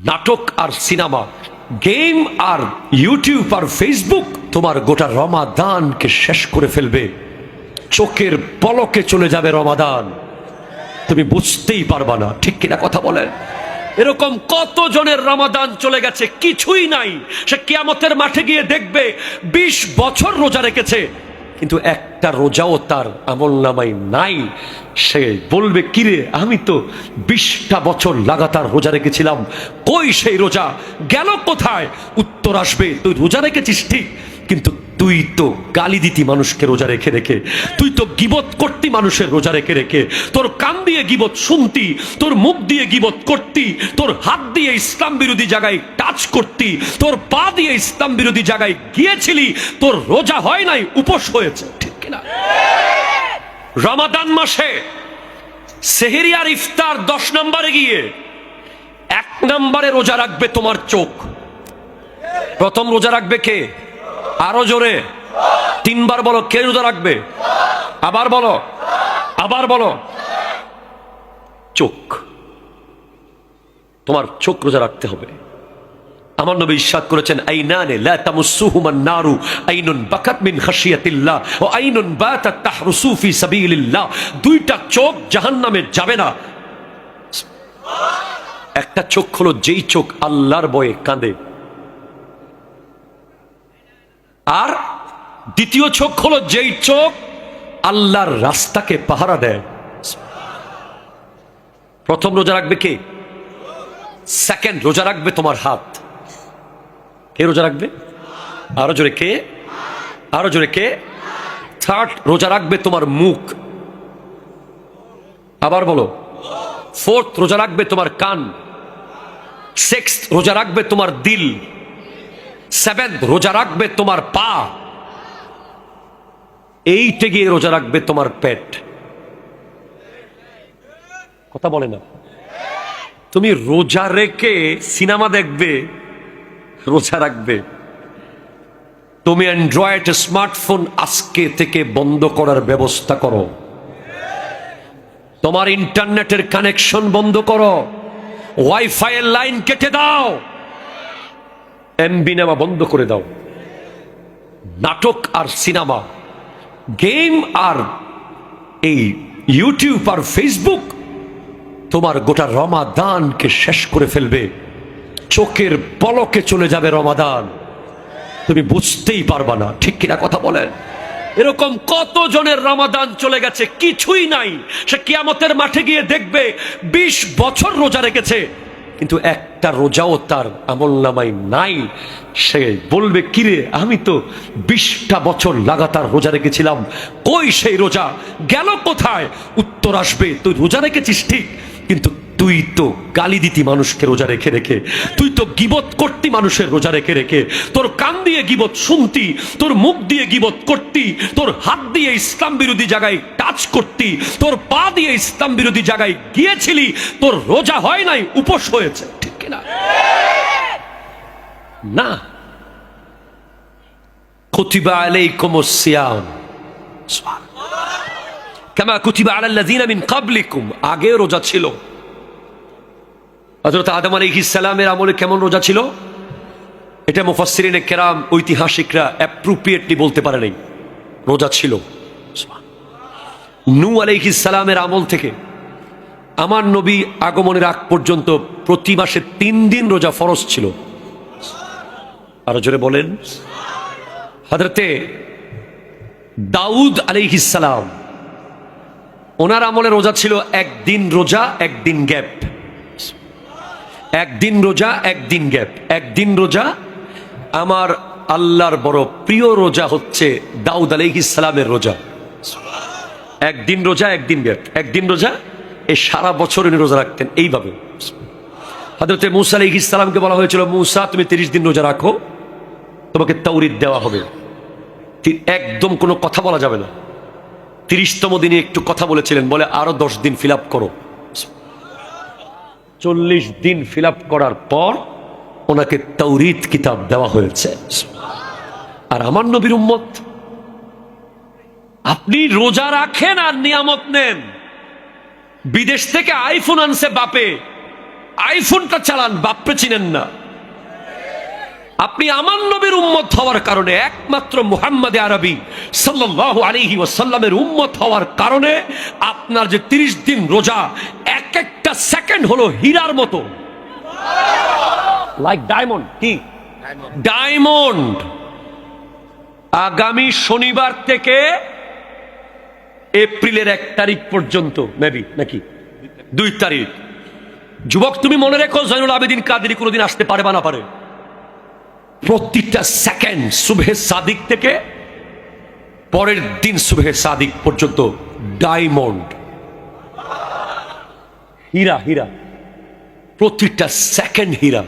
নাটক আর cinema, game আর YouTube আর Facebook তোমার গোটা রমাদানকে শেষ করে ফেলবে। চোখের পলকে চলে যাবে রমাদান, তুমি বুঝতেই পারবা না। ঠিক কিনা কথা বলেন? এরকম কত জনের রমাদান চলে গেছে, কিছুই নাই। সে কিয়ামতের মাঠে গিয়ে দেখবে 20 বছর রোজা রেখেছে, কিন্তু একটা রোজাও তার আমলনামায় নাই। সে বলবে, কিরে আমি তো 20টা বছর লাগাতার রোজা রেখেছিলাম, কই সেই রোজা গেল কোথায়? উত্তর আসবে, তুই রোজা রেখেছিস ঠিক, কিন্তু তুই তো গালি দিতি মানুষকে রোজা রেখে রেখে, তুই তো গীবত করতি মানুষের রোজা রেখে রেখে, তোর কান দিয়ে গীবত শুনতি, তোর মুখ দিয়ে গীবত করতি, তোর হাত দিয়ে ইসলাম বিরোধী জায়গায় টাচ করতি, তোর পা দিয়ে ইসলাম বিরোধী জায়গায় গিয়েছিলি, তোর রোজা হয় নাই, উপোস হয়েছে। ঠিক কিনা? রমাদান মাসে সেহরি আর ইফতার 10 নম্বরে গিয়ে 1 নম্বরে রোজা রাখবে তোমার চোখ। প্রথম রোজা রাখবে কে? আরো জোরে 3 বার বলো, কে রোজা রাখবে? আবার বলো, আবার বলো। চোখ, তোমার চোখ রোজা রাখতে হবে। আমার নবী ইরশাদ করেছেন, আইনানে লা তামুসুহুমান নারু, আইনুন বাকাত মিন খাশিয়াতিল্লাহ ওয়া আইনুন বাতাত তাহরুসু ফি সাবিলিল্লাহ। 2টা চোখ জাহান্নামে যাবে না। একটা চোখ হলো যেই চোখ আল্লাহর ভয়ে কাঁদে, আর দ্বিতীয় চোখ হলো যেই চোখ আল্লাহর রাস্তাকে পাহারা দেয়। প্রথম রোজা রাখবে কে? সেকেন্ড রোজা রাখবে তোমার হাত। কে রোজা রাখবে? আরো জোরে কে? আরো জোরে কে? থার্ড রোজা রাখবে তোমার মুখ। আবার বলো। ফোর্থ রোজা রাখবে তোমার কান। সিক্সথ রোজা রাখবে তোমার দিল। সেভেন্থ রোজা রাখবে তোমার পা। এইটে গিয়ে রোজা রাখবে তোমার পেট। কথা বলে না? তুমি রোজা রেখে সিনেমা দেখবে, রোজা রাখবে। তুমি অ্যান্ড্রয়েড স্মার্টফোন আজকে থেকে বন্ধ করার ব্যবস্থা করো। তোমার ইন্টারনেটের কানেকশন বন্ধ করো, ওয়াইফাই এর লাইন কেটে দাও, এমবি নেওয়া বন্ধ করে দাও। নাটক আর সিনেমা, গেম আর এই ইউটিউব আর ফেসবুক তোমার গোটা রমাদানকে শেষ করে ফেলবে। চোখের পলকে চলে যাবে রমাদান, তুমি বুঝতেই পারবা না। ঠিক কিনা কথা বলেন? এরকম কত জনের রমাদান চলে গেছে, কিছুই নাই। সে কিয়ামতের মাঠে গিয়ে দেখবে 20 বছর রোজা রেখেছে, কিন্তু একটা রোজাও তার আমলনামায় নাই। সে বলবে, কিরে আমি তো 20টা বছর লাগাতার রোজা রেখেছিলাম, কই সেই রোজা গেল কোথায়? উত্তর আসবে, তুই রোজা রেখেছিস ঠিক, কিন্তু তুই তো গালি দিতি মানুষকে রোজা রেখে রেখে, তুই তো গীবত করতি মানুষের রোজা রেখে রেখে, তোর কান দিয়ে গীবত শুনতি, তোর মুখ দিয়ে গীবত করতি, তোর হাত দিয়ে ইসলাম বিরোধী জায়গায় টাচ করতি, তোর পা দিয়ে ইসলাম বিরোধী জায়গায় গিয়েছিলি, তোর রোজা হয় নাই, উপোস হয়েছে। ঠিক কিনা? না। কুতিবা আলাইকুমুস সিয়াম কামা কুতিবা আলাল্লাযীনা মিন ক্বাবলিকুম। আগে রোজা ছিল। হযরত আদম আলাইহিস সালামের আমলে কেমন রোজা ছিল এটা মুফাসসিরিনে কেরাম, ঐতিহাসিকরা অ্যাপ্রোপ্রিয়েটলি বলতে পারে নাই। রোজা ছিল। নূহ আলাইহিস সালামের আমল থেকে আমার নবী আগমনের আগ পর্যন্ত প্রতি মাসে 3 দিন রোজা ফরজ ছিল। আরো জোরে বলেন। হযরতে দাউদ আলাইহিস সালাম, ওনার আমলে রোজা ছিল 1 দিন রোজা 1 দিন গ্যাপ। 1 দিন রোজা 1 দিন গ্যাপ। 1 দিন রোজা। আমার আল্লাহর বড় প্রিয় রোজা হচ্ছে দাউদ আলাইহিস সালামের রোজা। 1 দিন রোজা 1 দিন গ্যাপ। 1 দিন রোজা। এই সারা বছর উনি রোজা রাখতেন এইভাবে। হযরতে মূসা আলাইহিস সালামকে বলা হয়েছিল, মূসা তুমি 30 দিন রোজা রাখো, তোমাকে তাওরীত দেওয়া হবে। একদম কোনো কথা বলা যাবে না। 30তম দিনে একটু কথা বলেছিলেন, বলে আরো 10 দিন ফিল আপ করো। 40 দিন ফিল আপ করার পর ওনাকে তাওরীত কিতাব দেওয়া হয়েছে। আর আমার নবীর উম্মত, আপনি রোজা রাখেন আর নিয়ামত নেন। বিদেশ থেকে আইফোন আনছে বাপে, আইফোনটা চালান, বাপরে চিনেন না। আপনি আমার নবীর উম্মত হওয়ার কারণে, একমাত্র মুহাম্মদে আরবি সাল্লাল্লাহু আলাইহি ওয়াসাল্লামের উম্মত হওয়ার কারণে আপনার যে 30 দিন রোজা, এক একটা সেকেন্ড হলো হীরার মতো, লাইক ডায়মন্ড। কি ডায়মন্ড? আগামী শনিবার থেকে এপ্রিলের 1 তারিখ পর্যন্ত, মেবি নাকি 2 তারিখ, যুবক তুমি মনে রেখো, জয়নুল আবেদিন কাদেরী কোনোদিন আসতে পারে বা না পারে, প্রতিটা সেকেন্ড সুবহে সাদিক থেকে পরের দিন সুবহে সাদিক পর্যন্ত ডায়মন্ড, হীরা, হীরা, প্রতিটা সেকেন্ড হীরা।